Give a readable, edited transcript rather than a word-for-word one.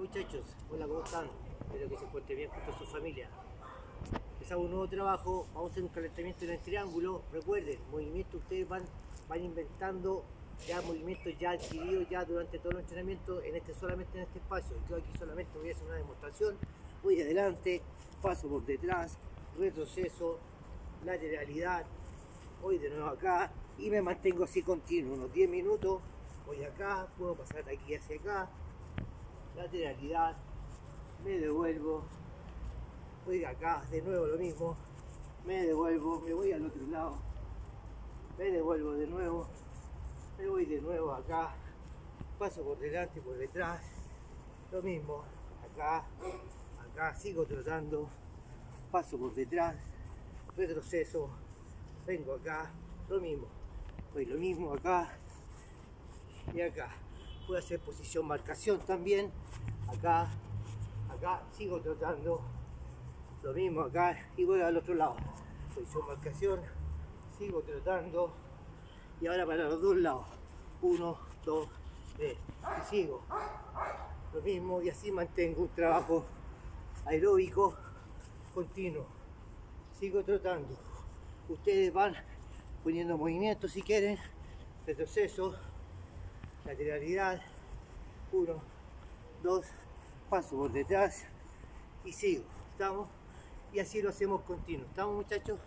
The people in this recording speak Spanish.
muchachos, hola, ¿cómo están? Espero que se encuentren bien junto a su familia. Empezamos un nuevo trabajo, vamos a hacer un calentamiento en el triángulo. Recuerden, movimientos ustedes van inventando ya movimientos ya adquiridos ya durante todo el entrenamiento, solamente en este espacio. Yo aquí solamente voy a hacer una demostración, voy adelante, paso por detrás, retroceso, lateralidad, voy de nuevo acá y me mantengo así continuo, unos 10 minutos, voy acá, puedo pasar de aquí hacia acá, lateralidad, me devuelvo, voy de acá, de nuevo lo mismo, me devuelvo, me voy al otro lado, me devuelvo de nuevo, me voy de nuevo acá, paso por delante y por detrás, lo mismo, acá, acá, sigo trotando, paso por detrás, retroceso, vengo acá, lo mismo, voy lo mismo acá y acá. Puedo hacer posición marcación también, acá, acá, sigo trotando, lo mismo acá y voy al otro lado, posición marcación, sigo trotando y ahora para los dos lados, 1, 2, 3 y sigo, lo mismo y así mantengo un trabajo aeróbico continuo, sigo trotando, ustedes van poniendo movimientos si quieren, retroceso, lateralidad, 1, 2, paso por detrás y sigo, ¿estamos? Y así lo hacemos continuo, ¿estamos muchachos?